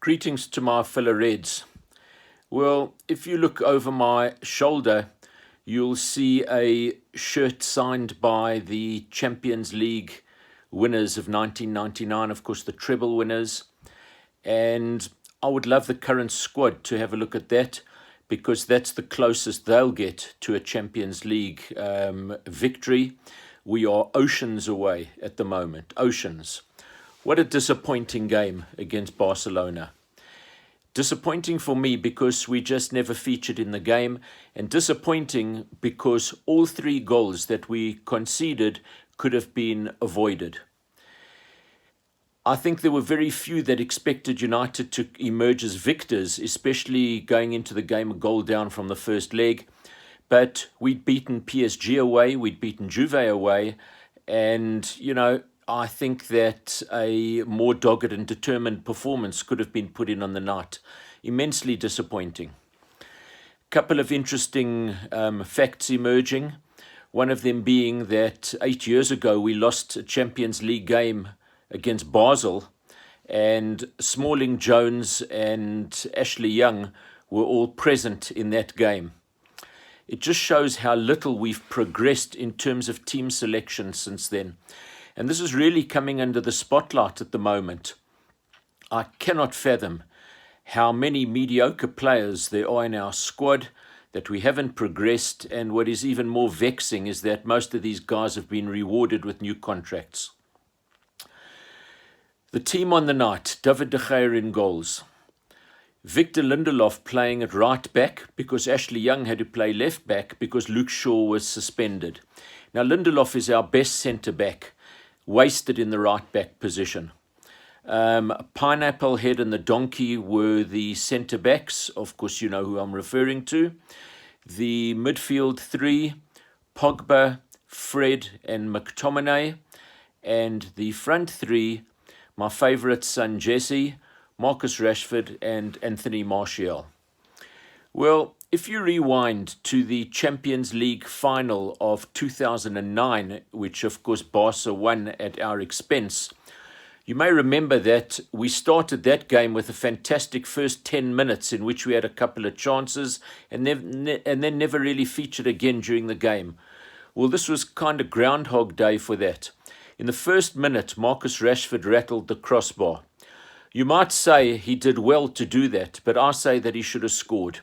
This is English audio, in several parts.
Greetings to my fellow Reds. Well, if you look over my shoulder, you'll see a shirt signed by the Champions League winners of 1999, of course, the treble winners. And I would love the current squad to have a look at that, because that's the closest they'll get to a Champions League victory. We are oceans away at the moment, oceans. What a disappointing game against Barcelona. Disappointing for me because we just never featured in the game, and disappointing because all three goals that we conceded could have been avoided. I think there were very few that expected United to emerge as victors, especially going into the game a goal down from the first leg. But we'd beaten PSG away, we'd beaten Juve away, and, I think that a more dogged and determined performance could have been put in on the night. Immensely disappointing. Couple of interesting facts emerging. One of them being that 8 years ago we lost a Champions League game against Basel, and Smalling, Jones and Ashley Young were all present in that game. It just shows how little we've progressed in terms of team selection since then. And this is really coming under the spotlight at the moment. I cannot fathom how many mediocre players there are in our squad, that we haven't progressed, and what is even more vexing is that most of these guys have been rewarded with new contracts. The team on the night: David de Gea in goals. Victor Lindelof playing at right back because Ashley Young had to play left back because Luke Shaw was suspended. Now Lindelof is our best centre-back, wasted in the right back position. Pineapple Head and the Donkey were the centre backs. Of course, you know who I'm referring to. The midfield three: Pogba, Fred and McTominay. And the front three: my favourite son Jesse, Marcus Rashford and Anthony Martial. Well, if you rewind to the Champions League final of 2009, which of course Barca won at our expense, you may remember that we started that game with a fantastic first 10 minutes in which we had a couple of chances and then never really featured again during the game. Well, this was kind of Groundhog Day for that. In the first minute, Marcus Rashford rattled the crossbar. You might say he did well to do that, but I say that he should have scored.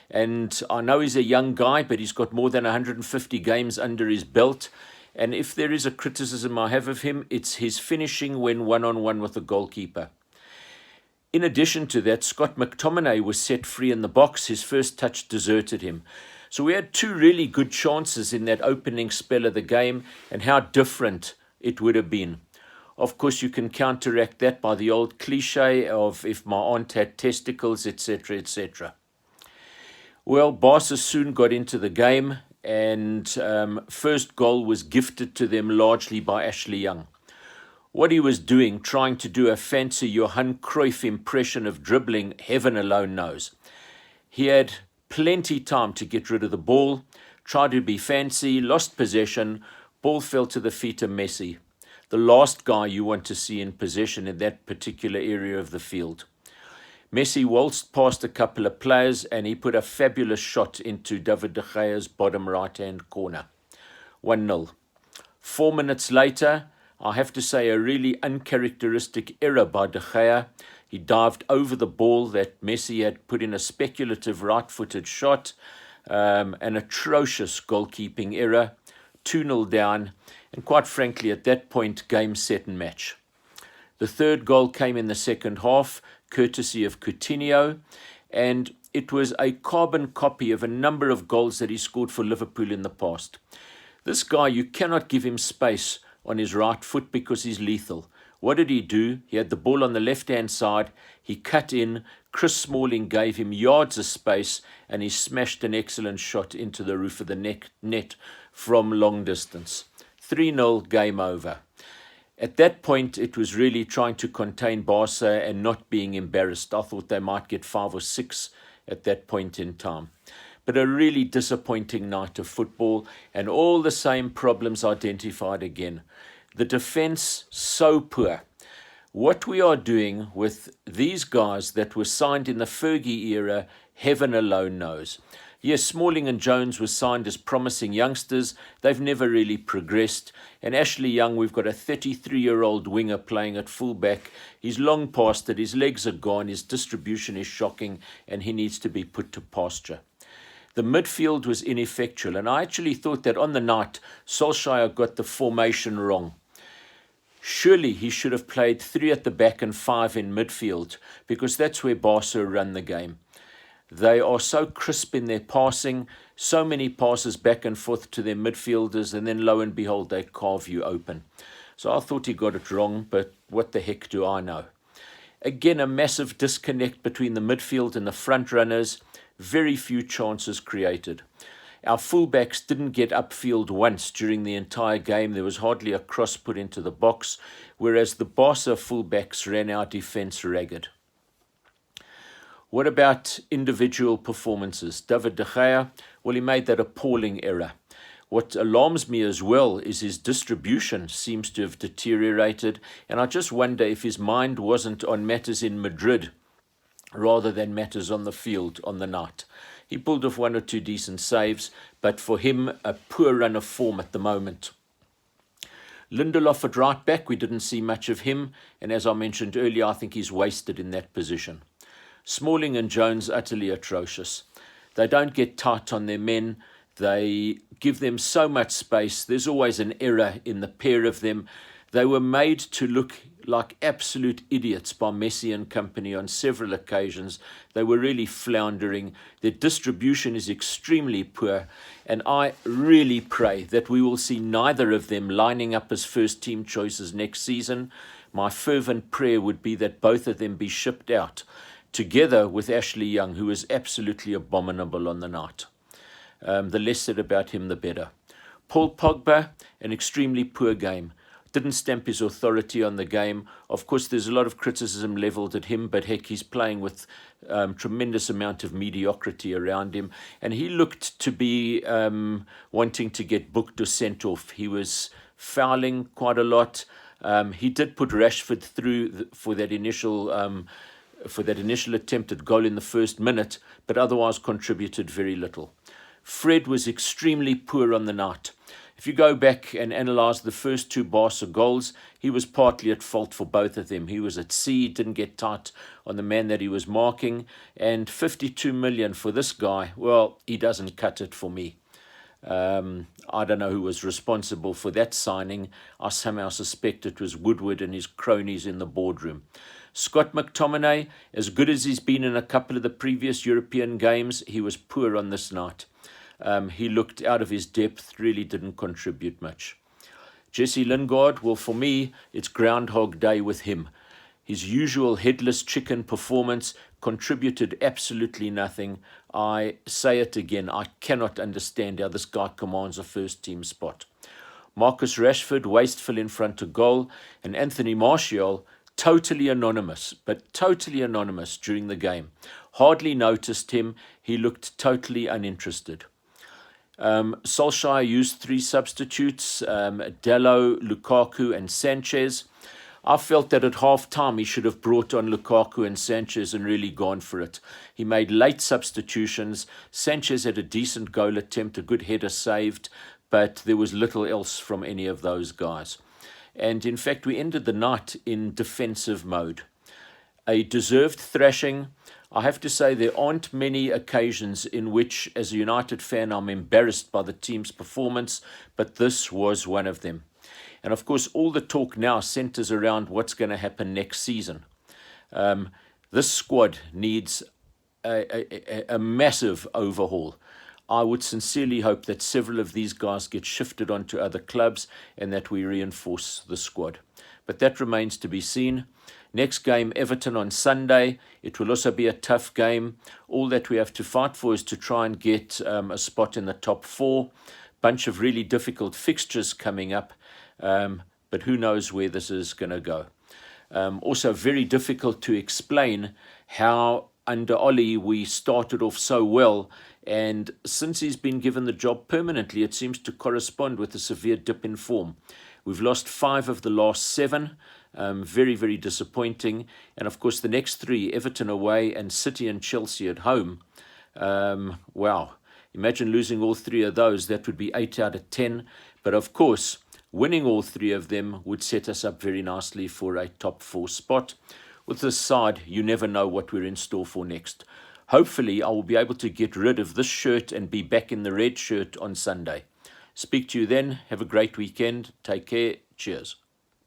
And I know he's a young guy, but he's got more than 150 games under his belt. And if there is a criticism I have of him, it's his finishing when one-on-one with the goalkeeper. In addition to that, Scott McTominay was set free in the box. His first touch deserted him. So we had two really good chances in that opening spell of the game, and how different it would have been. Of course, you can counteract that by the old cliche of if my aunt had testicles, etc., etc. Well, Barca soon got into the game, and first goal was gifted to them largely by Ashley Young. What he was doing, trying to do a fancy Johan Cruyff impression of dribbling, heaven alone knows. He had plenty time to get rid of the ball, tried to be fancy, lost possession, ball fell to the feet of Messi, the last guy you want to see in possession in that particular area of the field. Messi waltzed past a couple of players and he put a fabulous shot into David de Gea's bottom right-hand corner. 1-0. 4 minutes later, I have to say a really uncharacteristic error by de Gea. He dived over the ball that Messi had put in a speculative right-footed shot. An atrocious goalkeeping error. 2-0 down. And quite frankly, at that point, game, set and match. The third goal came in the second half, courtesy of Coutinho, and it was a carbon copy of a number of goals that he scored for Liverpool in the past. This guy, you cannot give him space on his right foot because he's lethal. What did he do? He had the ball on the left-hand side, he cut in, Chris Smalling gave him yards of space, and he smashed an excellent shot into the roof of the net from long distance. 3-0, game over. At that point, it was really trying to contain Barca and not being embarrassed. I thought they might get 5 or 6 at that point in time. But a really disappointing night of football, and all the same problems identified again. The defence, so poor. What we are doing with these guys that were signed in the Fergie era, heaven alone knows. Yes, Smalling and Jones were signed as promising youngsters. They've never really progressed. And Ashley Young, we've got a 33-year-old winger playing at fullback. He's long past it. His legs are gone. His distribution is shocking, and he needs to be put to pasture. The midfield was ineffectual, and I actually thought that on the night, Solskjaer got the formation wrong. Surely he should have played 3 at the back and 5 in midfield, because that's where Barca run the game. They are so crisp in their passing, so many passes back and forth to their midfielders, and then lo and behold, they carve you open. So I thought he got it wrong, but what the heck do I know? Again, a massive disconnect between the midfield and the front runners. Very few chances created. Our fullbacks didn't get upfield once during the entire game. There was hardly a cross put into the box, whereas the Barca fullbacks ran our defence ragged. What about individual performances? David De Gea, well, he made that appalling error. What alarms me as well is his distribution seems to have deteriorated, and I just wonder if his mind wasn't on matters in Madrid rather than matters on the field on the night. He pulled off 1 or 2 decent saves, but for him, a poor run of form at the moment. Lindelof at right back, we didn't see much of him, and as I mentioned earlier, I think he's wasted in that position. Smalling and Jones, utterly atrocious. They don't get tight on their men. They give them so much space. There's always an error in the pair of them. They were made to look like absolute idiots by Messi and company on several occasions. They were really floundering. Their distribution is extremely poor, and I really pray that we will see neither of them lining up as first team choices next season. My fervent prayer would be that both of them be shipped out, together with Ashley Young, who was absolutely abominable on the night. The less said about him, the better. Paul Pogba, an extremely poor game. Didn't stamp his authority on the game. Of course, there's a lot of criticism leveled at him, but heck, he's playing with tremendous amount of mediocrity around him. And he looked to be wanting to get booked or sent off. He was fouling quite a lot. He did put Rashford through for that initial attempt at goal in the first minute, but otherwise contributed very little. Fred was extremely poor on the night. If you go back and analyse the first 2 Barca goals, he was partly at fault for both of them. He was at sea, didn't get tight on the man that he was marking, and 52 million for this guy, well, he doesn't cut it for me. I don't know who was responsible for that signing. I somehow suspect it was Woodward and his cronies in the boardroom. Scott McTominay, as good as he's been in a couple of the previous European games, he was poor on this night. He looked out of his depth, really didn't contribute much. Jesse Lingard, well, for me, it's Groundhog Day with him. His usual headless chicken performance contributed absolutely nothing. I say it again, I cannot understand how this guy commands a first-team spot. Marcus Rashford, wasteful in front of goal, and Anthony Martial, totally anonymous, but totally anonymous during the game. Hardly noticed him. He looked totally uninterested. Solskjaer used 3 substitutes, Dalot, Lukaku and Sanchez. I felt that at half-time he should have brought on Lukaku and Sanchez and really gone for it. He made late substitutions. Sanchez had a decent goal attempt, a good header saved, but there was little else from any of those guys. And in fact, we ended the night in defensive mode. A deserved thrashing. I have to say there aren't many occasions in which, as a United fan, I'm embarrassed by the team's performance, but this was one of them. And of course, all the talk now centers around what's going to happen next season. This squad needs a massive overhaul. I would sincerely hope that several of these guys get shifted onto other clubs and that we reinforce the squad. But that remains to be seen. Next game, Everton on Sunday. It will also be a tough game. All that we have to fight for is to try and get a spot in the top 4. Bunch of really difficult fixtures coming up, but who knows where this is going to go. Also very difficult to explain how under Ollie we started off so well, and since he's been given the job permanently, it seems to correspond with a severe dip in form. We've lost 5 of the last 7. Very, very disappointing. And of course, the next three, Everton away and City and Chelsea at home. Wow. Imagine losing all three of those. That would be 8 out of 10. But of course, winning all three of them would set us up very nicely for a top 4 spot. With this side, you never know what we're in store for next. Hopefully, I will be able to get rid of this shirt and be back in the red shirt on Sunday. Speak to you then. Have a great weekend. Take care. Cheers.